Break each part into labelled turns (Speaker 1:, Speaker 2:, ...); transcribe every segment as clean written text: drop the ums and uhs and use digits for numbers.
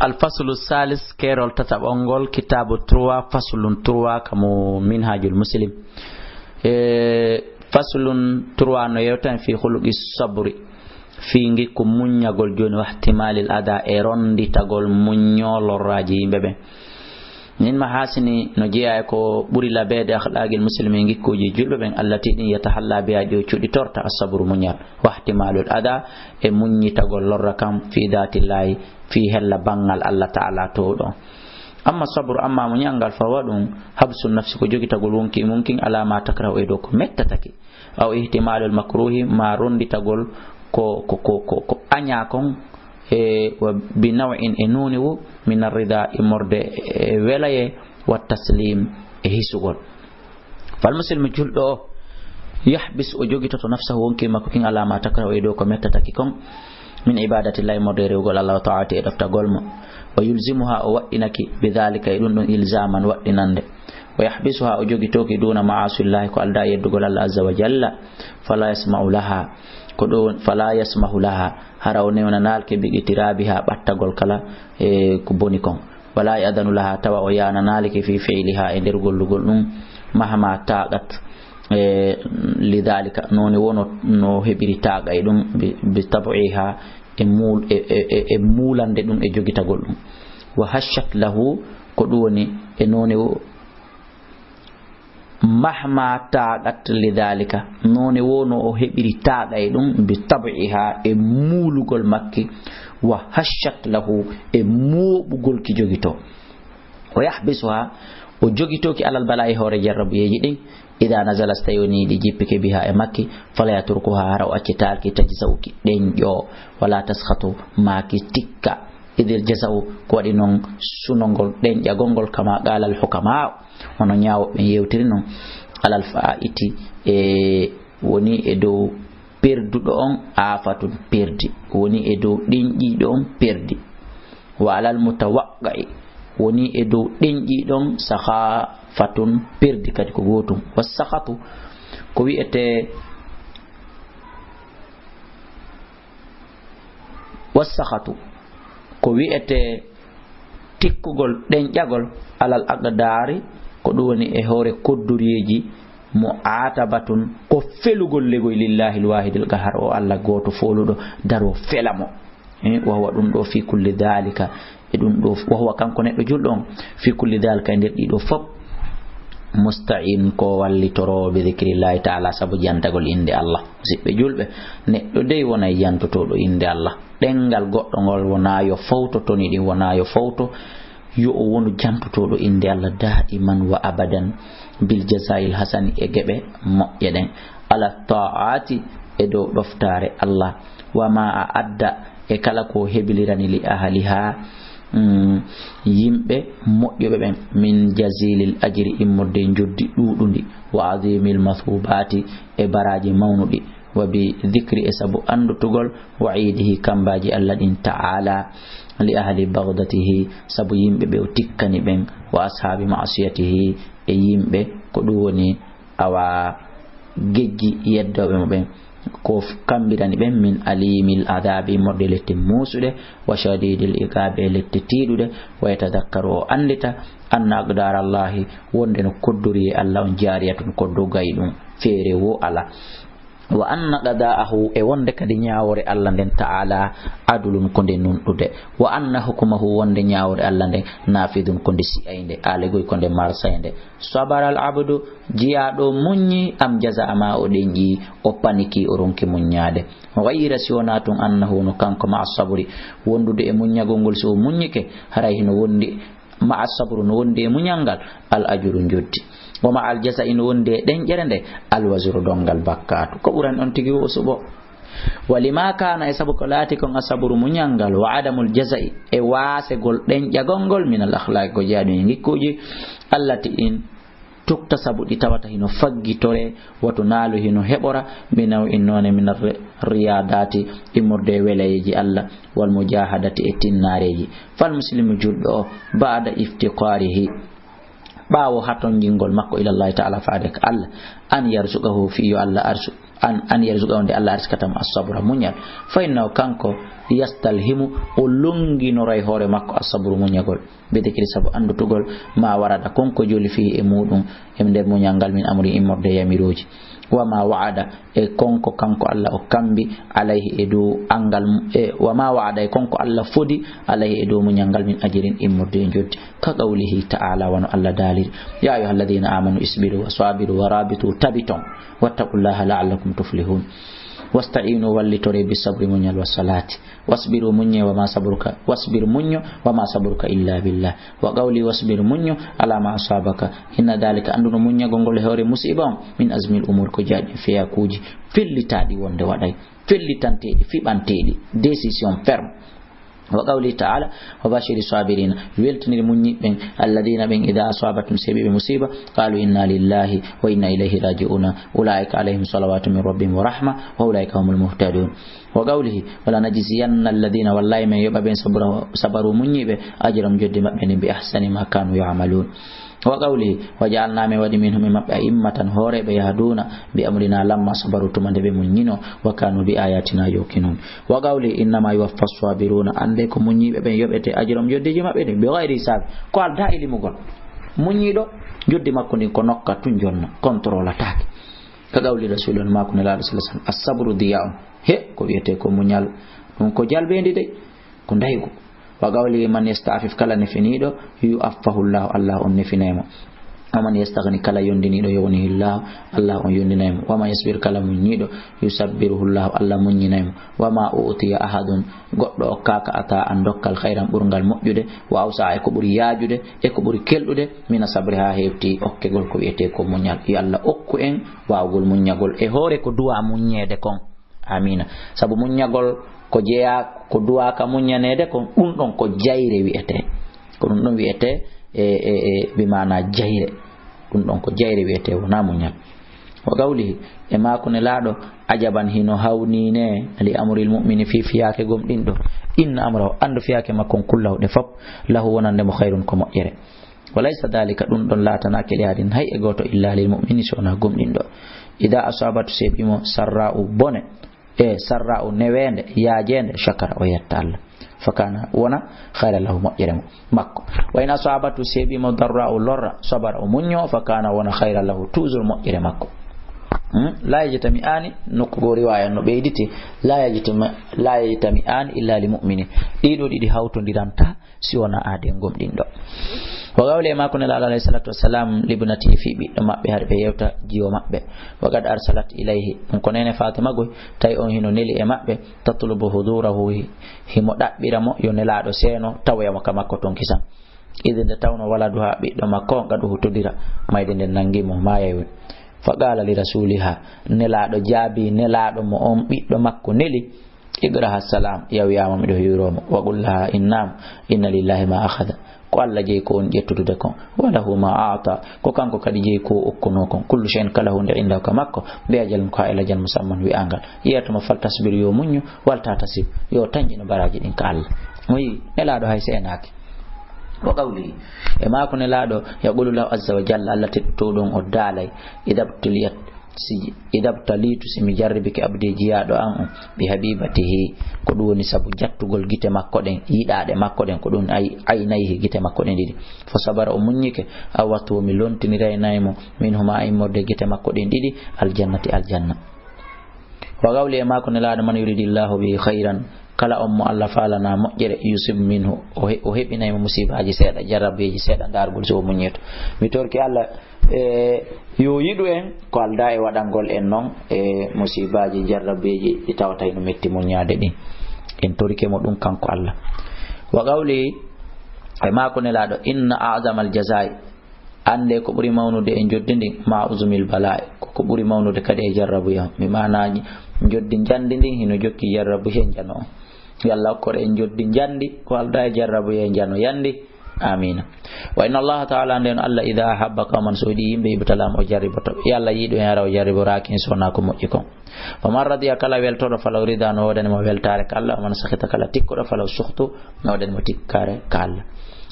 Speaker 1: الفصل الثالث كيرول تتبونغول كتاب 3 فصل 3 كمو منهاج المسلم فصل 3 نيوتن في خلق الصبر في نجيكم منيغول جون واحتمال الأداء روندي تغول منيول الراجي ببه من محاسن نجيا ko buri labede akhlaqil muslimin gikkuji julbe ben allati din yatahalla biya jo cudi torta as-sabru munyal wa ihtimalul ada e munyi tagol lorra kam fi datillahi fi hella bangal Allah ta'ala to do amma sabr amma munyangal fawadun habsu nafsi ko jogi tagol wonki mumkin alama takraw e do ko mettataki aw ihtimalul makruhi ma rondi tagol ko anya kon wa binaw'in enuniwu min ar-rida imorde welaye wa taslim hisugol fal muslimu juldo yahbis o jogito to nafsahu wonki makko kin alama takra o do ko mettataki kon min ibadati llahi morde rewgol Allah ta'ala e dafta golmo wa yulzimuha o waddinaki bidhalika dun ilzaman waddinande wa yahbisuha o jogitoki duna ma'asillahi ko alda yeddugol Allah azza wa jalla fala yasma'u laha ko do fala yasmahu laha harawne wana nalke bigitirabiha battagol kala ko boni kon wala yadanu laha tawa o yana nalke fi fi'liha e der gollugol dum mahama taqat lidhalika noni wono no hebiri taqa e dum bi tab'iha e mulande dum e jogitagol dum wa hashat lahu ko doni e noni mahma taqat lidhalika noni wono o hebiri taqa e dum bi tab'iha e mulugol makki wa hashat lahu e mobugol ki jogito o yahbisuha o jogito ki alal bala'i hore jarrabu yeji din ida nazala stayoni di jippike biha e makki fala yaturkuha hara o accital ki tajsawki denjo wala taskhatu maki tikka idir jasaw ko wadi non sunongol denja gongol kama galal hukama ono nyaawo be yewtiri non alal fa'iti e woni e do perdudo on afatun perdi woni e do denjido on perdi wa alal mutawaqqi woni e do denjidon saha fatun perdi kadi ko gotum wasakhatu ko wi'ete wasakhatu ko wi'ete tikkugol denjagol alal aqdari ko woni e hore kodduriyeji mu'atabatun ko felugol legoy lillahi alwahidil qahar o Allah goto foludo daro felamo wa huwa dum do fi kulli dhalika e dum do wa huwa kanko neddo juldon fi kulli dhalika nder dido fop musta'in ko wallitoro bi dhikrillahi ta'ala sabu jantagol inde Allah sibbe julbe neddo dey wona yantoto do inde Allah dengal goddo ngol wona yo fawto toni di wona yo fawto yo o wonu jantoto do inde Allah da'iman wa abadan bil jazaa'il hasani e gebe moƴƴeden ala ta'ati e do doftare Allah wa ma adda e kala ko hebilirani li ahliha yimbe moƴƴobe ben min jazilil ajri immorde joddi dudundi wa azimil mathubati e baraji mawnudi wa bi dhikri esabu andutugol wa'idihi kambaji Allah din ta'ala li ahli baghdatihi sabu yimbe be o tikkani ben wa ashabi ma'siyatihi e yimbe ko woni awa geggi yeddobe mo ben ko kambirani ben min alimil adabi modeletti musude wa shadidil iqabe letti tidude wa yatadakkaru andita anna aqdar Allah wonde no kodduri Allah on jariyatun koddo gaydum fere wo ala wa anna qada'ahu e wonde kadi nyaawore Allah den ta'ala adulun konde nundude wa anna hukmuhu wonde nyaawore Allah den nafidun konde si'ainde alegoy konde marsainde sabaral abdu jiado munyi am jazaama o denji o paniki o ronki munyade wayira siwonatun annahu no kanko ma sabri wondude e munyagol ngol so munyike haray hino wondi ma sabru no wonde e munyangal al ajrun joddi wama al jazaa'in wonde den jerende al wazru dongal bakkatu ko buran on tigi o subo walima kana isabu kolati kon asaburu munyangal wa adamul jazaa'i e wase gol den jagongol min al akhlaq ko jaadu ngikkuji allati in tukta sabu di tawata hino faggitore wato nalu hino hebora minaw innone min riyadati imurde weleji Allah wal mujahadati e tinnareji fal muslimu juddo ba'da iftiqarihi bawo haton jingol makko ila Allah ta'ala faade ka Allah an yarzuqahu fi Allah arsu an yarzuqahu de Allah arskatam as-sabra munyal fa inna kanko yastalhimu o longinoray hoore makko asabru muñagol bidikiri sabu andutugol ma warada konko joli fi e muɗum e nder muñal ngal min amri immorde yamiroji wama wa'ada e konko kanko Allah o kambi alayhi e dow angal wama wa'ada e konko Allah fodi alayhi e dow muñal ngal min ajirin immorde e joddi ka qawlihi ta'ala wano Allah daliri ya ayyuhalladhina amanu isbiru wa sabiru wa rabitu tabiton wattaqullaha la'allakum tuflihun wasta'inu wallitore bisabri muñal wa salati wasbiru munye wa ma sabruka wasbir munyo wa ma sabruka illa billah wa qawli wasbir munyo ala ma asabaka inna dhalika anduno munya gongol hore musiba min azmil umur ko jadi fiya kuji fillitadi wonde waday fillitantedi fibantedi décision ferme wa qawli ta'ala wa bashiri sabirina weltinir munyi ben alladina ben idha asabatum sabi musiba qalu inna lillahi wa inna ilayhi raji'un ulaika alaihim salawatu min rabbihim wa rahma wa ulaika humul muhtadun wa qawlihi wala najziyanna alladina wallahi man yubaben sabaru munyi be ajram joddi mabbe bi ahsani ma kanu ya'malun wa qawlihi waja'alna min wadi minhum mabbe immatan hore be yahduna bi amrina lamma sabaru tumande be munyino wa kanu bi ayatina yuqinun wa qawli inna ma yuwaffas sabiruna ande ko munyibe be yobete ajram joddeji mabbe de be ghairi sab ko al da'ili mugol munyido joddi makko ni ko nokka tun jonna contrôle attaque ka qawli rasulun ma kunna la sallallahu as-sabru diya'un he ko wiete ko munyal dum ko jalbendi de ko ndaygo wa qawli man yasta'fif kala nefinido yu'affahu Allah on nefinemo waman yastaghni kala yondinido yawni Allah on yondinemo wama yasbir kala munyido yusabbiruhu Allah munyinemo wama utiya ahadun goddo kaka ata andokkal khairan burgal mojjude wa awsa e ko buri yaajude e ko buri keldude mina sabri ha hefti okkegol ko wiete ko munyal ya Allah okku en waawgol munyagol e hore ko du'a munyede kon amina sabu munyagol ko jeya ko du'a ka munyanede ko dum don ko jayre wiete ko dum don wiete bi mana jayre dum don ko jayre wiete wona munyal wa qawlihi e ma ko ne laado ajaban hino hawnine li amril mu'mini fi fiyake gomdindo inna amrahu andu fiyake makon kullahu de fop lahu wonande mo khairun ko moƴƴere walaysa dhalika dum don latana ke hadin hay e goto illa lil mu'mini sona gomdindo ida asabatu sebimo sarra'u bone sarra'u newende yaajende shakara o yetta Allah fakana wona khayra lahu moƴƴere makko wa ina asabatu sebimo darra'u lorra sabara o munyo fakana wona khayra lahu toujours moƴƴere makko la yajtami'ani nokko riwaya no beyditi la yajtami'ani illa lil mu'minin dido didi hawtondiranta si wona ade gomdindo wa qawli ma kunna alayhi salatu wassalam libnati fi bi mabbe harbe yewta jiwo mabbe wa qad arsalat ilayhi ko nene Fatima goy tay on hino neli e mabbe tatlubu hudurahu himo dabbira mo yo nelado seno tawema kamakko ton kisan idinde tawno wala duha biddo makko gadu hutudira mayde den nangimo mayewe faqala li rasuliha nelado jaabi nelado mo on biddo makko neli igra salam yawyama mi do hiromo wa qullaha inna lillahi ma akhadha ko Allah jeyi ko on ƴettutude kon walahu ma ata ko kanko kadi jeyi ko okkuno kon kullu shay'in kala hunde inda ka makko be ajal ko ila jan musamman wi angal yiyatuma fal tasbir yo munyu wal tatasib yo tanjino baraji din ka Allah moyi elado hay senaki wa qawli e ma ko nelado yaqulu lahu azza wa jalla allati tudun o dalay idabtalitu simi jarribiki abdi jiyado an bi habibatihi ko dum woni sabu jattugol gite makko den yidade makko den ko dum aynayhi gite makko den didi fo sabara o munyike awatu mi lontinira naymo min huma immorde gite makko den didi aljannati aljanna wa qawli ma kun la man yuridillahu bi khairan kala ummu Allah falana moƴƴere yusib minhu o hebinaymo musibaji seeda jarabeji seeda dargol so munyeto mi torki Allah yo yidu en ko alda e wadangol en non musibaji jarrabeji di tawata no metti munyade din en torike mo dum kanko Allah wa qawli ay ma ko nelado inna a'zamal jazai ande ko buri mawnude en joddindi ma uzumil bala'i ko buri mawnude kade e jarrabu ya mi manaji joddi jandi din hino jokki jarrabu hen jano yalla ko en joddi jandi ko alda e jarrabu hen jano yandi amina wa inna Allah ta'ala nden Allah idha habba qauman sudi yimbe ibtalam o jarriboto yalla yido en ara o jarribo rakin sona ko moƴƴi kon faman radiya kala weltodo falaw rida no woden mo weltare ka Allah man sakhita kala tikkodo falaw sukhtu no woden mo tikkare ka Allah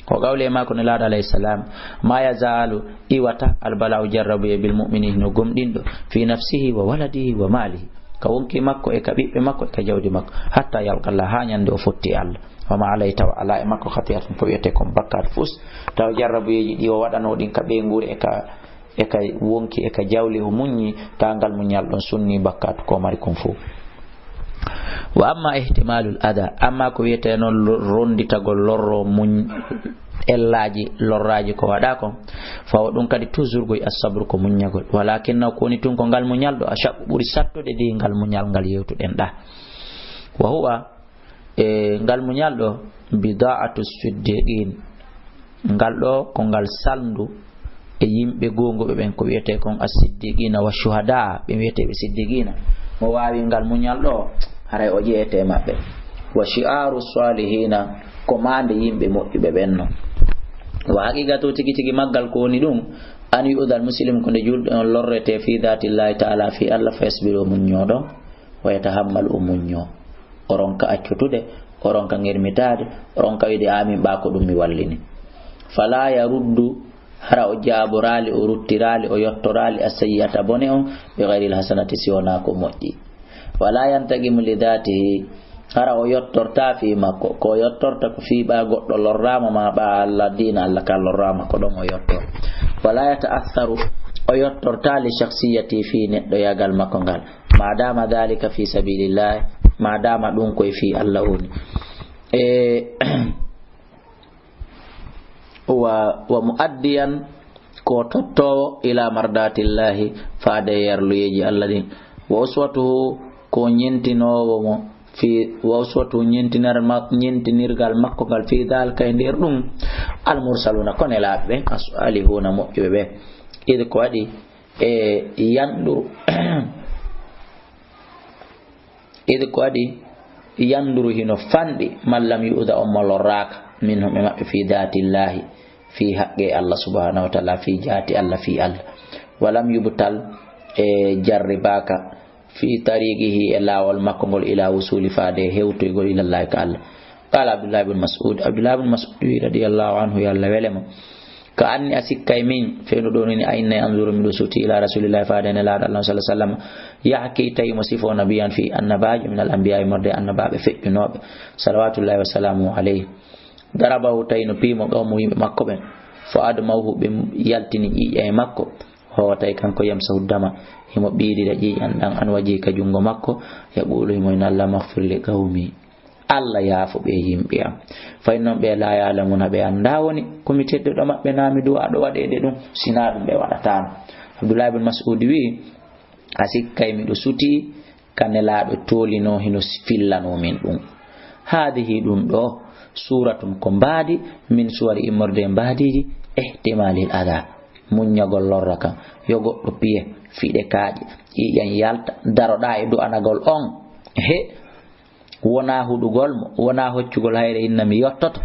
Speaker 1: ko gawle ma ko nelaado alayhi salam ma yazalu iwata al bala'u jarrabu bil mu'minin no gomdindo fi nafsihi wa waladihi wa malihi ka wonki makko e ka ɓiɓɓe makko e ka jawdi makko hatta yalqalla ha ñande o fotti Allah wama alay taw ala e makko khatiyatun ko wiyete kon bakkat fus taw jarrabuyeji ɗi o waɗano ɗin ka ɓeyguri e ka wonki e ka jawli o muññi tangal muñal ɗon sunni bakkat ko mari kon fo wa amma ihtimalul ada amma ko wiyete noon ronditagol lorro muñ ellaji lorraji ko waɗa ko fawa ɗum kadi toujours goy asabru ko muññagol walakinna ko woni tun ko ngal muñal ɗo a shaɓɓu ɓuri sattude ɗi ngal muñal ngal yewtuɗen ɗa wa huwa ngal muñal ɗo bida'atu siddiqin ngal ɗo ko ngal salndu e yimɓe gongoɓe ɓen ko wiyete kon as-siddiqina wa shuhada ɓe wiyeteɓe siddiqina mo wawi ngal muñal ɗo haray o jeeyete maɓɓe wa shi'aru salihina ko mande yimɓe moƴƴuɓe ɓen no wa haqiqatu tigi tigi maggal ko woni ɗum an yu'dal muslim ko nde julɗo on lorrete fi dhatillahi ta'ala fi Allah fa yasbiru muññoɗo wa yatahammal muñño oron ka accutude oron ka ngermitade oron ka wiide amin ɓa ko ɗum mi wallini fala yaruddu hara o jaaborali o ruttirali o yottorali as-sayyi'ata bone on bi ghayril hasanati siwana ko moƴƴi wala yantagimu li dhatihi hara o yottorta fi makko ko yottorta ko fi ɓa goɗɗo lorrama ma ɓa Allah dina Allah ka lorrama ko ɗon o yottor wala yata'atharu o yottorta li shakhsiyati fi neɗɗo yagal makko ngal madama dhalika fi sabilillah madama ɗum koye fi Allah woni wa muaddiyan ko tottowo ila mardatillahi faade yarluyeji Allah din wa uswatuhu ko ñentinowo mo fi wa uswatuhu ñentinirgal makko ngal fi dhalika e nder ɗum al mursaluna ko nelaɓe alihuna moƴƴuɓe ɓe id ko waɗi yanduru hino fanɗi mallam yu'da on mo lorraka minhum e maɓɓe fi dhatillahi fi haqqe Allah subhanahu wa ta'ala fi jati Allah fi Allah walam yubtal jarribaka fi tariqihi e lawol makko ngol ila wusuli faade hewtoygol ila Allah ka Allah qala Abdullah ibn Mas'ud radiyallahu anhu yalla welemo ka anni asikkay min feeno ɗo ni ayna anzuru min suti ila rasulillahi faade ne laada Allah sallallahu alaihi wasallam yahki tay musifo nabiyan fi annabaji min al anbiya morde annabaɓe feƴƴunoɓe salawatullahi wa salamu alayhi darabahu tayno pimo qawmu yimɓe makko ɓen fo adamahu ɓe yaltini ƴiƴa e makko howatay kanko yamsahu dama himo ɓiirira ƴiƴan ɗan an waji ka jungo makko yaqulu himo ina Allah maghfir li qawmi Allah yaafo ɓe yimɓe am fay noon ɓe la yalamuna ɓe anda woni komi tedduɗo maɓɓe nami du aɗo waɗede ɗum sina ɗum ɓe waɗatano Abdullah ibn Mas'ud wi a sikkay miɗo suti kanelaɗo tolino hino fillano min ɗum hadihi ɗum ɗo suratun ko mbaadi min suwari immorde mbaadiji ihtimalil adha muññagol lorra kam yo goɗɗo piye fiɗe kaaƴe ƴiƴan yalta daroɗa e du'anagol on wona huɗugol mo wona hoccugol hayre inna mi yottoto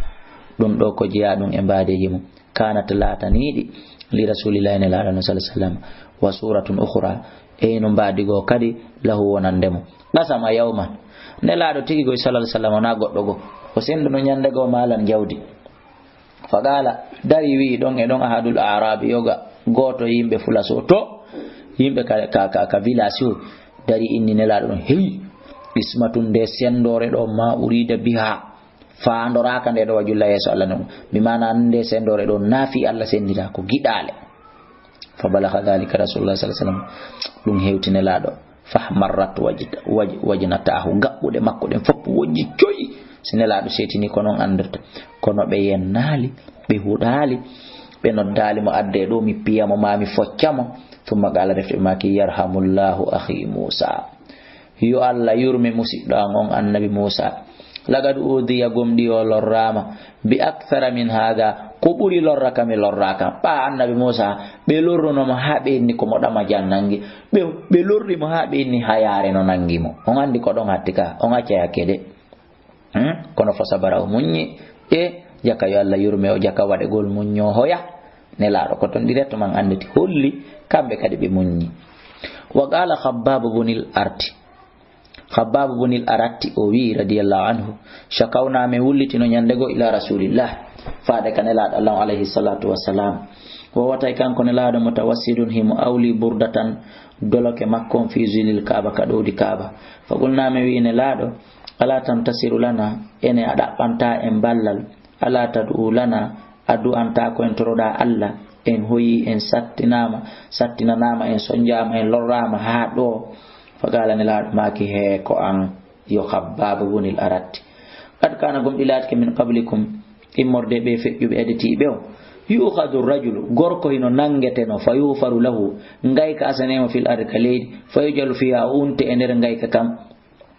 Speaker 1: ɗum ɗo ko jeeya ɗum e mbadeji mum kanat lataniɗi li rasulillahi ne laaɗano sallallahu alaihi wasallam wa suratun ukhra e no mbadigo kadi lahu wonandemo qasama yawman ne laaɗo tigi goy sallallahu alaihi wasallam na goɗɗo go o senduno ñande go malan jawdi fagala dari wi ɗon e ɗon ahadul arabi yoga goto yimɓe fulaso to yimɓe ka village o dari inni ne laaɗo ɗon hey ismatun de sendore ɗo ma urida biha faandoraka nde ɗo wajulla yeso Allah non mi mana nde sendore ɗo nafi Allah sendira ko giɗale fa balagha dhalika rasulullah sallallahu alaihi wasallam ɗum hewtine laaɗo fahmarrat wajnatahu gabbuɗe makko ɗen fopp wonji coyi sine laaɗo setini ko noon andirta kono ɓe yennali ɓe huɗali ɓe noddali mo adde ɗo mi piyamo ma mi foccamo thumma qala defte maki yarhamullahu akhi Musa yo Allah yurme musidɗo an on annabi Musa lagad udiya gomɗi o lorrama bi akthara min hada ko ɓuri lorra kami lorraka ɓa annabi Musa ɓe lorrunomo ha ɓe inni ko moɗama jan nangi ɓe lorrimo ha ɓe inni ha yare no nangimo on andi ko ɗon hattika on acca yakkede kono fo sabara o muññi e jaka yo Allah yurme o jaka waɗegol muñño hoya ne laaɗo ko ton directement man anditi holli kamɓe kadi ɓe muññi wa qala Khabbab ibn al-Aratti o wi radiyallahu anhu shakawna me wullitino nyandego ila rasulillah faade kan elaɗo allah alayhi salatu wassalam wo watay kanko nelaɗo mutawassidun himo awli burdatan doloke makko fi zilil kaaba ka ɗowdi kaaba fa qulnami wi nelaɗo ala tantasiru lana ene a ɗaɓɓanta en ballal ala tad'u lana adu anta ko en toroɗa allah en hoyi en sattinanama en sonjama en lorrama ha ɗo fa qala nelaɗo maki he ko an yo khabbaba wonil aratti qad kana gomɗilatke min qablikum immorde ɓe feƴƴuɓe edetiɓe o yukhadu rajulu gorko hino nangeteno fa yufaru lahu ngayka asanemo fil ardi ka leydi fa yujalu fiha unte e nder ngayka kam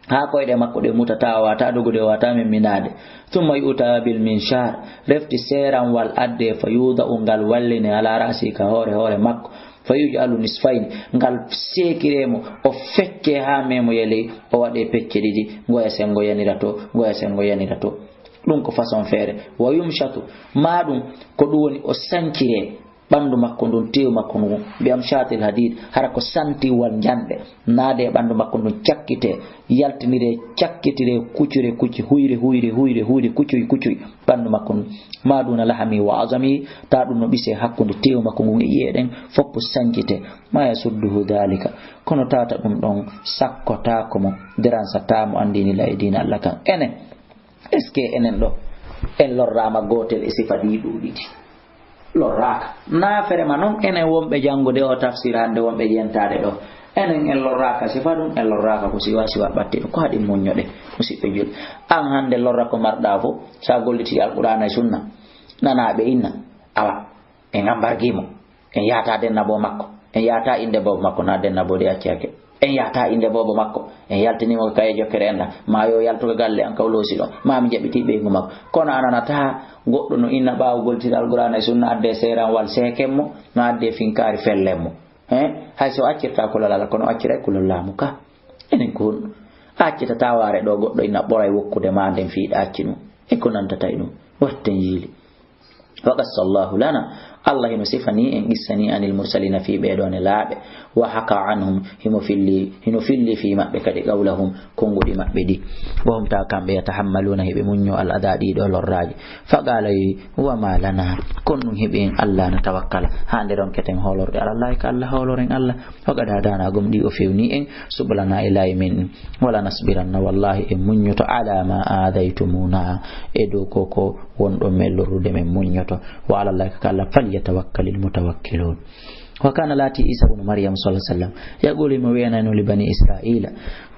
Speaker 1: ha koyɗe makko ɗe mutata wata dogude wata min minade thumma yuta bil minshar refti seran wal adde fa yuda ngal walline ala rasi ka hoore makko fa yujalu nisfayn ngal sekiremo o fekke ha memo yele o waɗe pecce ɗiɗi goya sengo yanira to ɗum ko façon feere wa yumshatu maɗum ko ɗum woni o sancire ɓandu makko ndun tew makko ngun mbiyam shatil hadid hara ko santi wal janɗe naade ɓandu makko ndun cakkite yaltinire cakkitire kuccure kucci huyre kuccuy ɓandu makko ndun maɗuna lahami wa azami ta ɗum no ɓise hakkude tew makko ngun e yiyeɗen foppo sancite ma yasudduhu dalika kono tata ɗum ɗon sakkotako mo deransatamo andini la e dina allah kan enen est ce que enen ɗo en lorrama gotel e sifa ɗiɗi lorraka nafere ma noon enen wonɓe jangude o tafsir hande wonɓe jentade ɗo enen en lorraka sifa ɗum en lorraka ko siwa ɓatti ɗo ko haɗi moñoɗe musidɓe julɓe an hande lorra ko marɗa fo sa golliti alqur'ana e sunna nanaɓe inna awa en ambarguimo en yahata dennabo makko en yahata inde bobo makko na dennabode accake en yahata inde bobo makko en yaltinimo kaye jokkere enɗa ma yo yaltuga galle an kawlosi ɗo mami jaɓiti ɓeygu makko kono ananata goɗɗo no inna ɓawo goltide alqur'ana e sunna adde seran wal sekemmo no adde finkari fellemmo hay so accirta kulol Allah kono accira kulol laamu ka enen ko honɗum accita taware ɗo goɗɗo inna ɓoray wokkude ma nden fiiɗa acci ɗum e ko nantata e ɗum watten yiili wa qassallahu lana Allah hino sifani en qissani anil mursalina fi ɓeɗone laaɓe wa haka anhum hino filli fi maɓɓe kadi qawlahum konguɗi maɓɓe ɗi wa hum ta kamɓe yatahammaluna heɓe muño al ada ɗiɗo lorraji fa qala wa ma lana kon ɗum heɓi en Allah na tawakkala hande ronketen holorde alallahi ka Allah holoren Allah wa qad hadana gom ɗi o fewni en sublana ilahi min wala nasbiranna wallahi en muñoto ala ma adaytumuna e dow koko wonɗo men lorrude men muñoto wa alallahi ka Allah يتوكل المتوكلون وكان لاتي عيسى بن مريم صلى الله عليه وسلم يقول ما وينانو لبني إسرائيل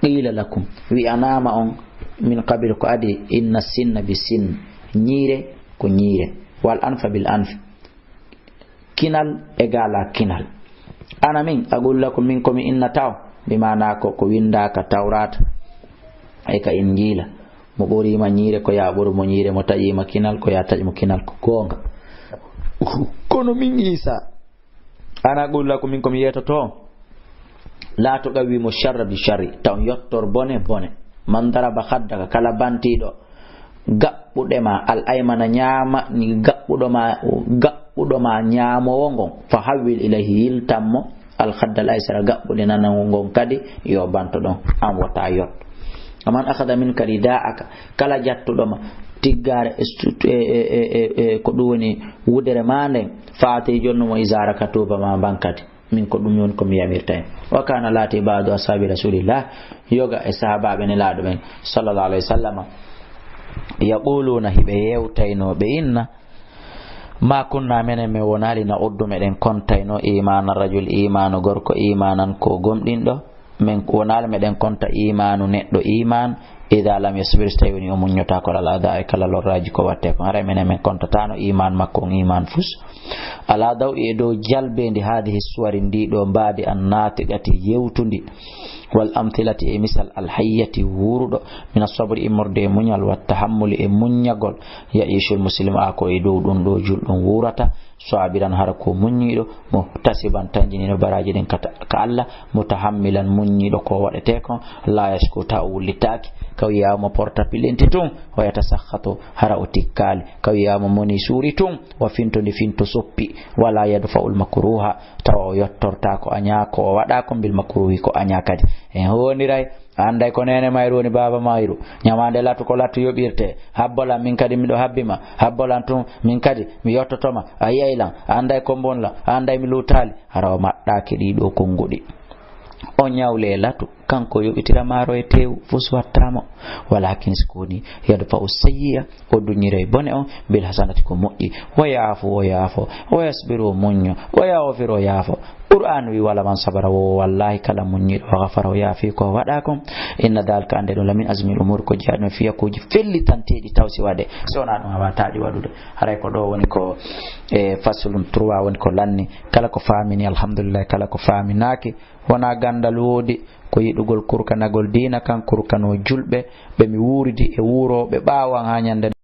Speaker 1: قيل لكم وأنام من قبل قادي إن السن بالسن نيره كنيره والأنف بالأنف كنال إغالا كنال أنا من أقول لكم منكم إن تاو بمعنى كو ويندا كتورات أي كإنجيل مبوري ما نيره كو يابور مو نيره متاجي ما كنال كو ياتاج مو كنال كو كونغ kono min Isa ana golla ko min ko mi yetoto la to gawi mo sharra bi sharri taw yottor bone man daraba khaddaka kala bantido gabbude ma al aymana nyama ni gabbudo ma nyamo wongon fa hawil ilayhi iltammo al khaddal aysara gabbude nanan wongon kadi yo banto don am wata yot aman akhadha min karidaaka kala jattudo ma tiggare ko ɗum woni wudere ma nden faati jonnumo isara ka tuba ma bankati min ko ɗum yon komi yamirta en wa kana laati ba'du ashabi rasulillah yoga e sahabaɓe nelaɗo men sallallahu alayhi wa sallam yaquluna hiɓe yewtaynoɓe inna ma kunna menen mi wonali na uddu meɗen kontayno imana rajul imanu gorko imanan ko gomɗinɗo min wonali meɗen konta imanu neɗɗo iman ida lam yasbir so tawi woni o muññota ko ala da e kala lorraji ko watte ko hara minen min kontatano iman makko on iman fus ala daw e dow jalbendi hadihi suwari ndiɗo mbaadi an natiqati yewtundi wal amthilati e misal al hayyati wuruɗo min asabri immorde e muñal wa tahammuli e muññagol yaishul muslim a ko e dow ɗum ɗo julɗum wurata sabiran hara ko muññiɗo mo tasiban tanjinino baraji ɗin ka Allah mutahammilan muññiɗo ko waɗete ko la yashku ta wullitaki kawiyama porta pilenti tun wa yatasakhatu hara utikkal kawiyama moni suri tun wa finto ni finto soppi wala yadfa'ul makruha taw yottorta ko anyako o wada ko bil makruhi ko anyakadi en honiray anday ko nene mayru ni baba mayru nyamande latu ko latu yobirte habbola min kadi mi do habbima habbola tum min kadi mi yottotoma ayaylan anday ko bonla anday mi lutali haraw maddaki di do kongudi o nyawle latu kanko yobitira maro e tew fus wattamo walakin skoni yadfa usayya o dunyire bone on bil hasanati ko moƴƴi wa yafu wa yasbiru munyo wa yaghfiru yafu qur'an wi wala man sabara wallahi kala munyi wa ghafara yafi ko wada ko inna dalika ande do lamin azmil umur ko jaano fiya ko ji felli tantedi tawsi wade sona dum wataadi wadude haray ko do woni ko fasulum 3 woni ko lanni kala ko famini alhamdulillah kala ko faminaki wana gandal wodi ko yidugol kurkanagol dina kan kurkano julbe be mi wuridi e wuro be bawan ha nyande